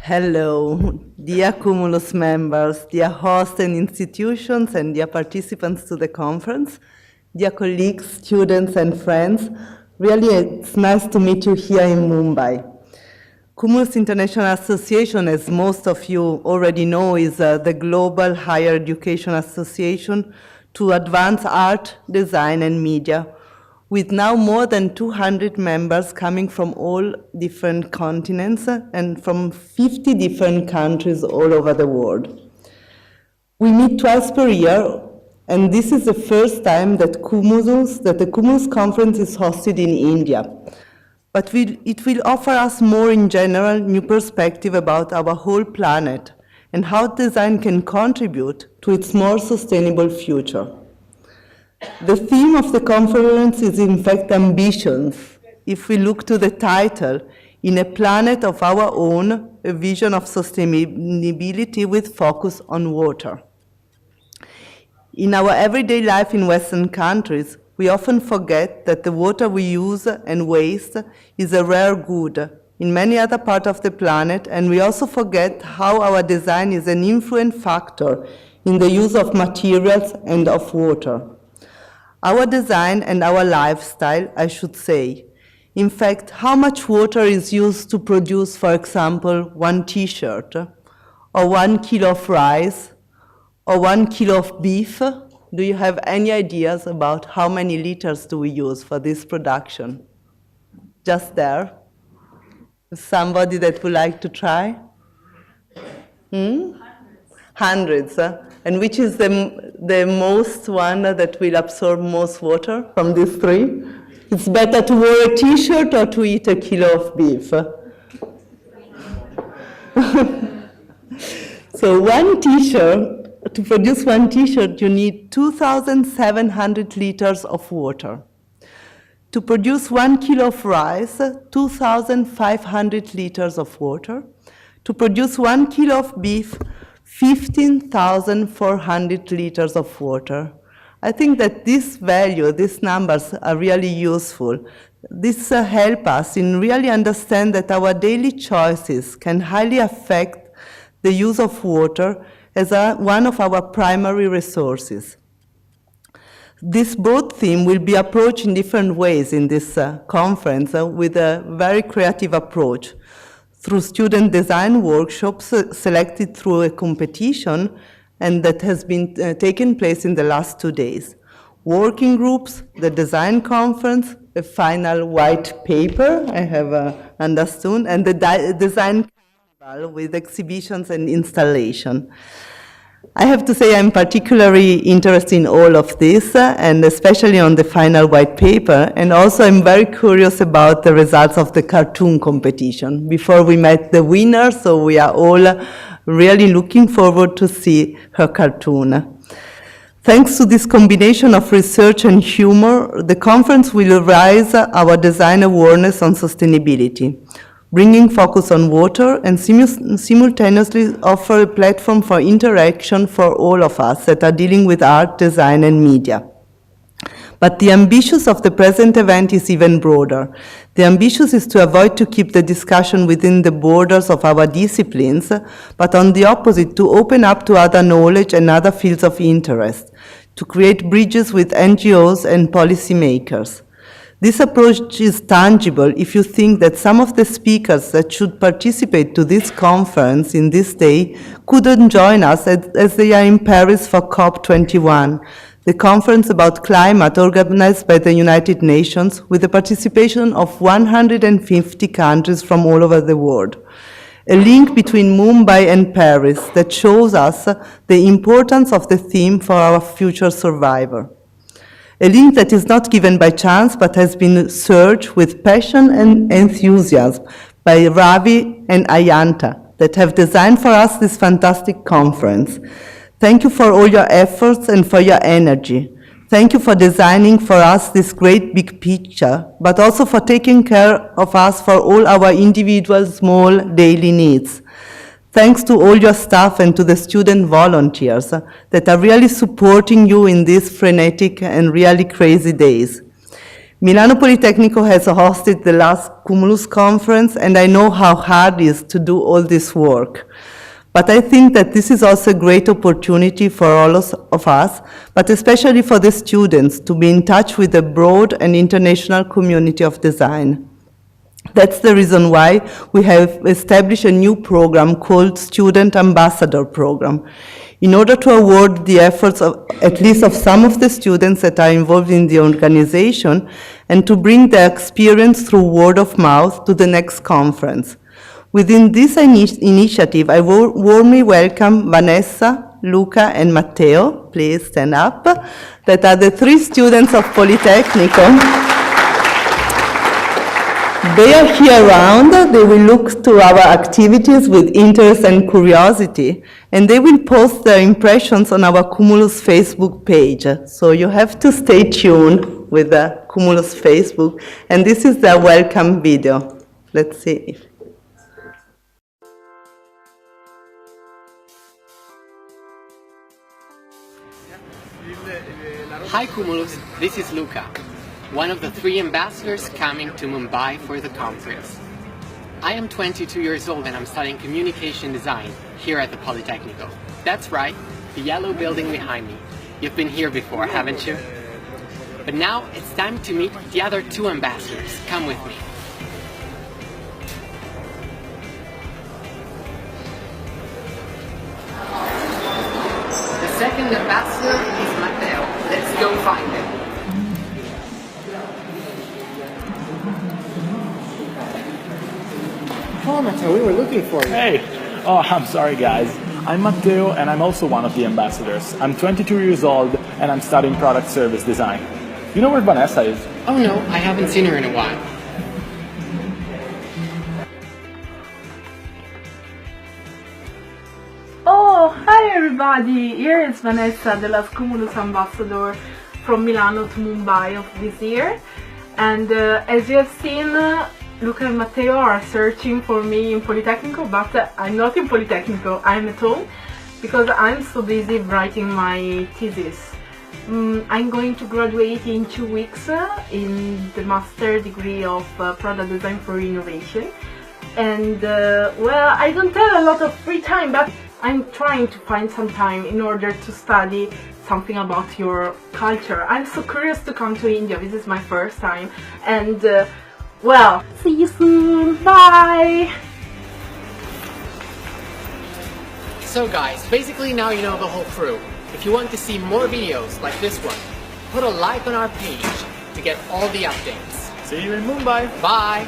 Hello, dear Cumulus members, dear hosts and institutions, and dear participants to the conference, dear colleagues, students, and friends. Really, it's nice to meet you here in Mumbai. Cumulus International Association, as most of you already know, is the global higher education association to advance art, design, and media, with now more than 200 members coming from all different continents and from 50 different countries all over the world. We meet twice per year, and this is the first time that the Cumulus conference is hosted in India. But it will offer us more in general new perspective about our whole planet and how design can contribute to its more sustainable future. The theme of the conference is in fact ambitions. If we look to the title, In a Planet of Our Own, a Vision of Sustainability with Focus on Water. In our everyday life in Western countries, we often forget that the water we use and waste is a rare good in many other parts of the planet, and we also forget how our design is an influent factor in the use of materials and of water. Our design and our lifestyle, I should say. In fact, how much water is used to produce, for example, one t-shirt, or 1 kilo of rice, or 1 kilo of beef? Do you have any ideas about how many liters do we use for this production? Just there? Somebody that would like to try? Hundreds. And which is the most one that will absorb most water from these three? It's better to wear a t-shirt or to eat a kilo of beef? So one t-shirt, to produce one t-shirt, you need 2,700 liters of water. To produce 1 kilo of rice, 2,500 liters of water. To produce 1 kilo of beef, 15,400 liters of water. I think that this value, these numbers are really useful. This helps us in really understand that our daily choices can highly affect the use of water as one of our primary resources. This broad theme will be approached in different ways in this conference with a very creative approach, through student design workshops selected through a competition and that has been taken place in the last 2 days. Working groups, the design conference, a final white paper, I have understood, and the design carnival with exhibitions and installation. I have to say I'm particularly interested in all of this, and especially on the final white paper, and also I'm very curious about the results of the cartoon competition. Before we met the winner, so we are all really looking forward to see her cartoon. Thanks to this combination of research and humor, the conference will raise our design awareness on sustainability, bringing focus on water and simultaneously offer a platform for interaction for all of us that are dealing with art, design, and media. But the ambition of the present event is even broader. The ambition is to avoid to keep the discussion within the borders of our disciplines, but on the opposite, to open up to other knowledge and other fields of interest, to create bridges with NGOs and policymakers. This approach is tangible if you think that some of the speakers that should participate to this conference in this day couldn't join us as they are in Paris for COP21, the conference about climate organized by the United Nations with the participation of 150 countries from all over the world. A link between Mumbai and Paris that shows us the importance of the theme for our future survivor. A link that is not given by chance, but has been searched with passion and enthusiasm by Ravi and Ayanta that have designed for us this fantastic conference. Thank you for all your efforts and for your energy. Thank you for designing for us this great big picture, but also for taking care of us for all our individual small daily needs. Thanks to all your staff and to the student volunteers that are really supporting you in these frenetic and really crazy days. Milano Politecnico has hosted the last Cumulus conference, and I know how hard it is to do all this work. But I think that this is also a great opportunity for all of us, but especially for the students, to be in touch with a broad and international community of design. That's the reason why we have established a new program called Student Ambassador Program, in order to award the efforts of at least of some of the students that are involved in the organization and to bring their experience through word of mouth to the next conference. Within this initiative, I warmly welcome Vanessa, Luca, and Matteo, please stand up, that are the 3 students of Politecnico. They are here around, they will look to our activities with interest and curiosity, and they will post their impressions on our Cumulus Facebook page. So you have to stay tuned with the Cumulus Facebook, and this is their welcome video. Let's see if... Hi Cumulus, this is Luca, one of the 3 ambassadors coming to Mumbai for the conference. I am 22 years old and I'm studying communication design here at the Politecnico. That's right, the yellow building behind me. You've been here before, haven't you? But now it's time to meet the other 2 ambassadors. Come with me. The second ambassador is Matteo. Let's go find him. Oh, Matteo, we were looking for you. Hey! Oh, I'm sorry, guys. I'm Matteo, and I'm also one of the ambassadors. I'm 22 years old, and I'm studying product service design. You know where Vanessa is? Oh no, I haven't seen her in a while. Oh, hi everybody! Here is Vanessa, the last Cumulus ambassador from Milano to Mumbai of this year. And as you have seen, Luca and Matteo are searching for me in Politecnico, but I'm not in Politecnico, I'm at home because I'm so busy writing my thesis. I'm going to graduate in 2 weeks in the master degree of product design for innovation. And well, I don't have a lot of free time, but I'm trying to find some time in order to study something about your culture. I'm so curious to come to India. This is my first time, and well, see you soon. Bye! So guys, basically now you know the whole crew. If you want to see more videos like this one, put a like on our page to get all the updates. See you in Mumbai! Bye!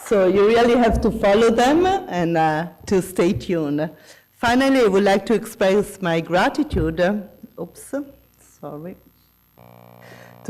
So you really have to follow them and to stay tuned. Finally, I would like to express my gratitude, to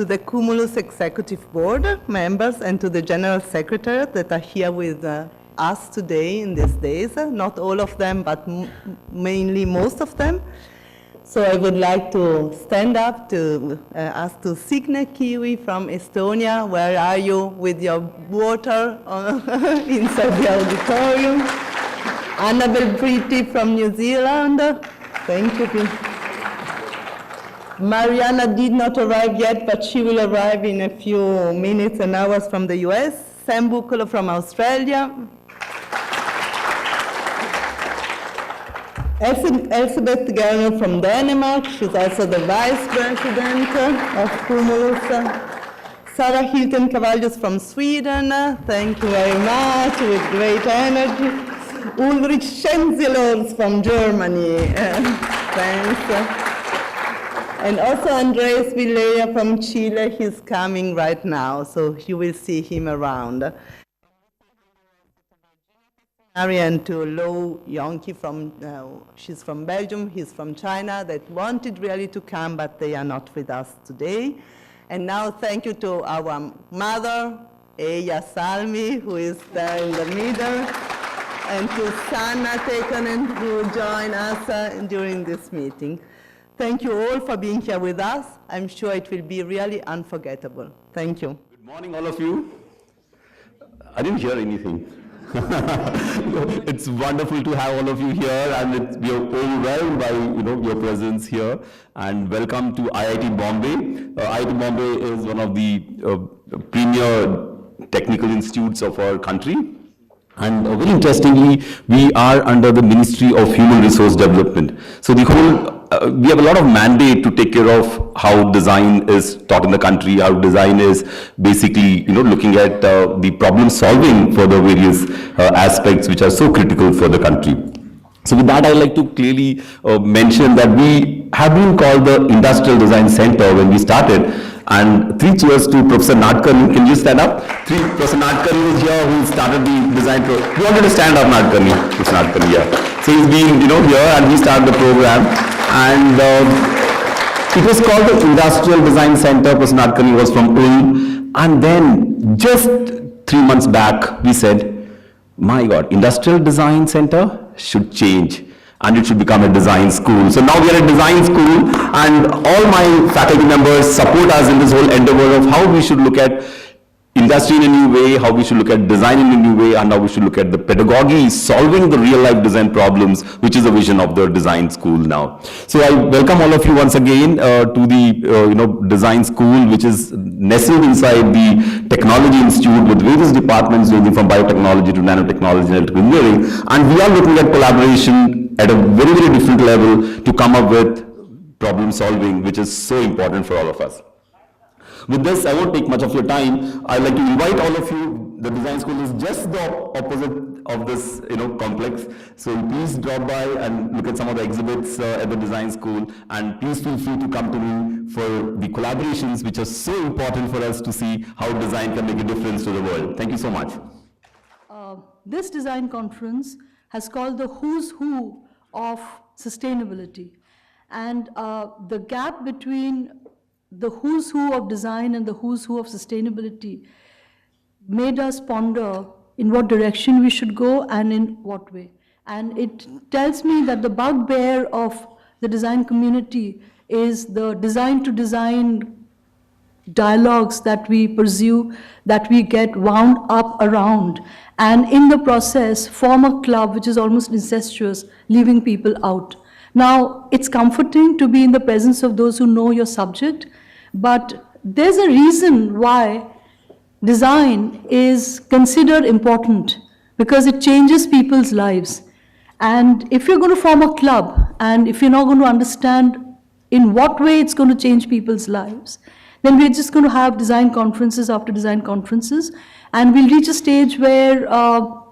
the Cumulus Executive Board members and to the General Secretary that are here with us today in these days. Not all of them, but mainly most of them. So I would like to stand up to ask to Signe Kiwi from Estonia. Where are you with your water inside the auditorium? Annabel Pretty from New Zealand. Thank you. Mariana did not arrive yet, but she will arrive in a few minutes and hours from the US. Sam Buccolo from Australia. Elizabeth Gerner from Denmark, she's also the Vice President of Cumulus. Sarah Hilton Cavallos from Sweden, thank you very much, with great energy. Ulrich Schenzilors from Germany, thanks. And also Andres Villea from Chile, he's coming right now, so you will see him around. And to Lo Yonki from, she's from Belgium, he's from China, that wanted really to come, but they are not with us today. And now thank you to our mother, Eija Salmi, who is there in the middle, and to Sanna Tekonen, who joined us during this meeting. Thank you all for being here with us. I'm sure it will be really unforgettable. Thank you. Good morning, all of you. I didn't hear anything. It's wonderful to have all of you here, and we are overwhelmed by your presence here. And welcome to IIT Bombay. IIT Bombay is one of the premier technical institutes of our country. And very interestingly, we are under the Ministry of Human Resource Development. So the whole, we have a lot of mandate to take care of how design is taught in the country, how design is basically, looking at the problem solving for the various aspects which are so critical for the country. So with that, I'd like to clearly mention that we have been called the Industrial Design Center when we started. And 3 cheers to Professor Nadkarni. Can you stand up? Professor Nadkarni is here, who started the design program. You wanted to stand up, Nadkarni? Professor Nadkarni, yeah. So he's been, here, and he started the program. And it was called the Industrial Design Center. Professor Nadkarni was from Ulm. And then just 3 months back, we said, my God, Industrial Design Center should change. And it should become a design school. So now we are a design school, and all my faculty members support us in this whole endeavor of how we should look at industry in a new way, how we should look at design in a new way, and how we should look at the pedagogy, solving the real life design problems, which is the vision of the design school now. So I welcome all of you once again to the design school, which is nestled inside the Technology Institute with various departments ranging from biotechnology to nanotechnology and electrical engineering. And we are looking at collaboration at a very, very different level to come up with problem solving, which is so important for all of us. With this, I won't take much of your time. I'd like to invite all of you. The design school is just the opposite of this, complex. So please drop by and look at some of the exhibits at the design school. And please feel free to come to me for the collaborations, which are so important for us to see how design can make a difference to the world. Thank you so much. This design conference has called the Who's Who of Sustainability. And the gap between the who's who of design and the who's who of sustainability made us ponder in what direction we should go and in what way. And it tells me that the bugbear of the design community is the design to design dialogues that we pursue, that we get wound up around, and in the process form a club which is almost incestuous, leaving people out. Now, it's comforting to be in the presence of those who know your subject, but there's a reason why design is considered important, because it changes people's lives. And if you're going to form a club, and if you're not going to understand in what way it's going to change people's lives, then we're just going to have design conferences after design conferences, and we'll reach a stage where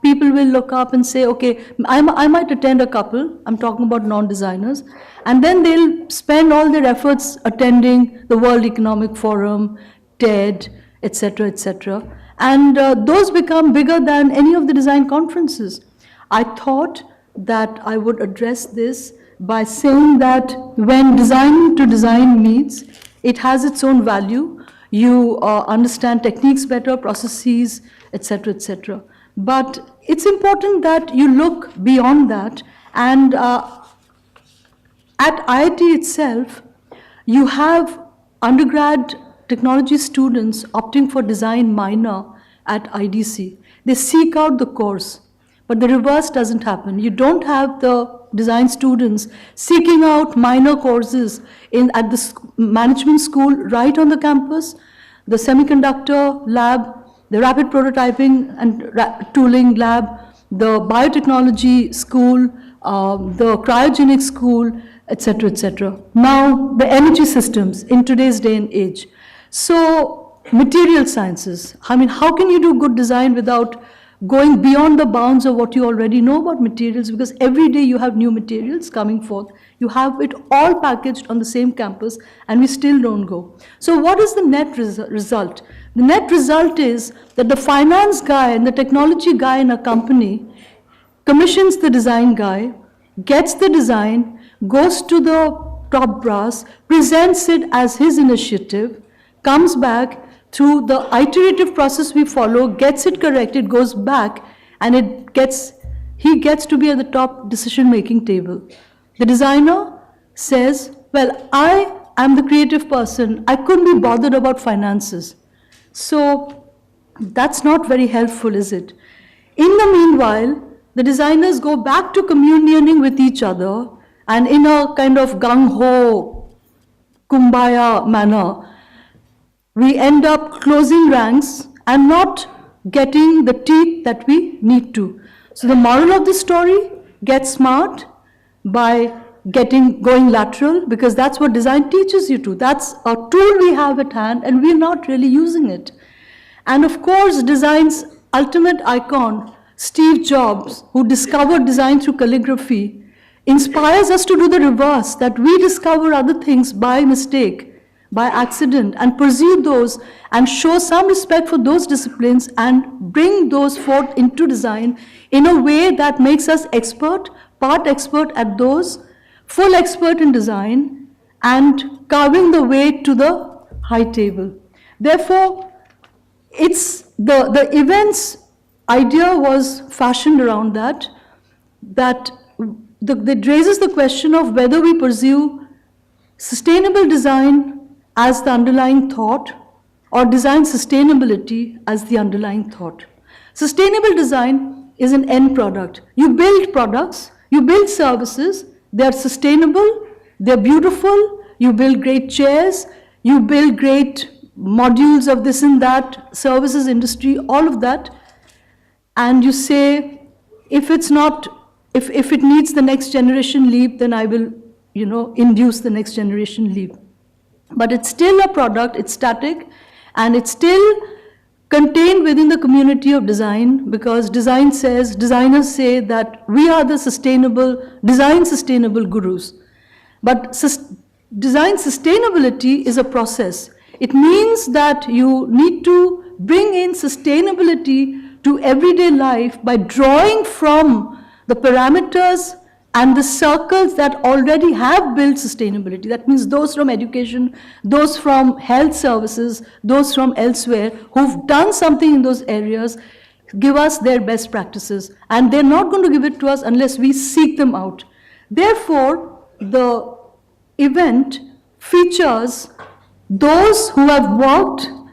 people will look up and say, okay, I might attend a couple, I'm talking about non-designers, and then they'll spend all their efforts attending the World Economic Forum, TED, etc., etc. And those become bigger than any of the design conferences. I thought that I would address this by saying that when design to design meets, it has its own value. You understand techniques better, processes, etc., etc. But it's important that you look beyond that. And at IIT itself, you have undergrad technology students opting for design minor at IDC. They seek out the course, but the reverse doesn't happen. You don't have the design students seeking out minor courses at the management school right on the campus, the semiconductor lab, the rapid prototyping and tooling lab, the biotechnology school, the cryogenic school, etc., etc. Now, the energy systems in today's day and age. So, material sciences. I mean, how can you do good design without going beyond the bounds of what you already know about materials? Because every day you have new materials coming forth. You have it all packaged on the same campus, and we still don't go. So what is the net result? The net result is that the finance guy and the technology guy in a company commissions the design guy, gets the design, goes to the top brass, presents it as his initiative, comes back through the iterative process we follow, gets it corrected, goes back, and he gets to be at the top decision-making table. The designer says, well, I am the creative person, I couldn't be bothered about finances. So that's not very helpful, is it? In the meanwhile, the designers go back to communioning with each other, and in a kind of gung-ho, kumbaya manner, we end up closing ranks and not getting the teeth that we need to. So the moral of the story, get smart by going lateral, because that's what design teaches you to. That's a tool we have at hand and we're not really using it. And of course, design's ultimate icon, Steve Jobs, who discovered design through calligraphy, inspires us to do the reverse, that we discover other things by mistake, by accident, and pursue those and show some respect for those disciplines and bring those forth into design in a way that makes us expert, part expert at those, full expert in design, and carving the way to the high table. Therefore, it's the event's idea was fashioned around that raises the question of whether we pursue sustainable design as the underlying thought or design sustainability as the underlying thought. Sustainable design is an end product. You build products, you build services, they're sustainable, they're beautiful, you build great chairs, you build great modules of this and that, services industry, all of that, and you say, if it needs the next generation leap, then I will, induce the next generation leap. But it's still a product, it's static, and it's still contained within the community of design, because designers say that we are the design sustainable gurus. But design sustainability is a process. It means that you need to bring in sustainability to everyday life by drawing from the parameters and the circles that already have built sustainability. That means those from education, those from health services, those from elsewhere who've done something in those areas, give us their best practices. And they're not going to give it to us unless we seek them out. Therefore, the event features those who have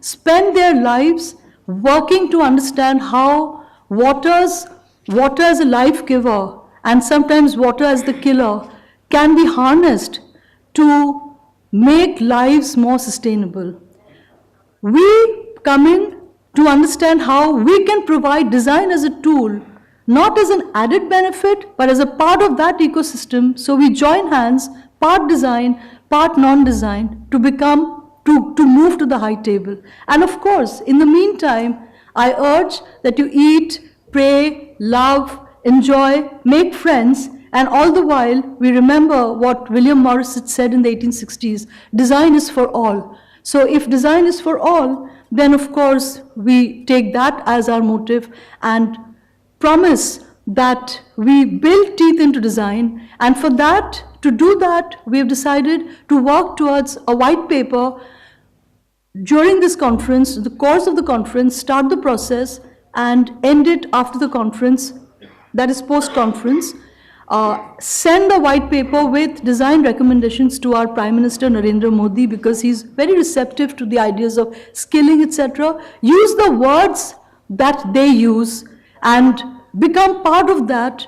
spent their lives working to understand how water as a life giver and sometimes water as the killer can be harnessed to make lives more sustainable. We come in to understand how we can provide design as a tool, not as an added benefit, but as a part of that ecosystem. So we join hands, part design, part non-design, to move to the high table. And of course, in the meantime, I urge that you eat, pray, love, enjoy, make friends, and all the while we remember what William Morris had said in the 1860s, design is for all. So if design is for all, then of course we take that as our motive and promise that we build teeth into design, and for that, to do that, we have decided to work towards a white paper during this conference, the course of the conference, start the process and end it after the conference, that is post-conference, send the white paper with design recommendations to our Prime Minister Narendra Modi, because he's very receptive to the ideas of skilling, etc. Use the words that they use and become part of that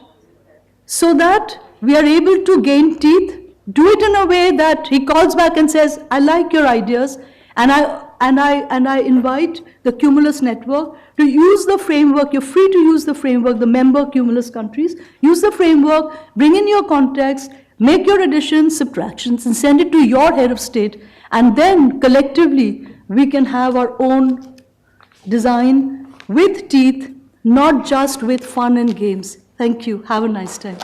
so that we are able to gain teeth, do it in a way that he calls back and says, I like your ideas, and I invite the Cumulus Network to use the framework. You're free to use the framework, the member Cumulus countries. Use the framework, bring in your context, make your additions, subtractions, and send it to your head of state. And then collectively, we can have our own design with teeth, not just with fun and games. Thank you. Have a nice time.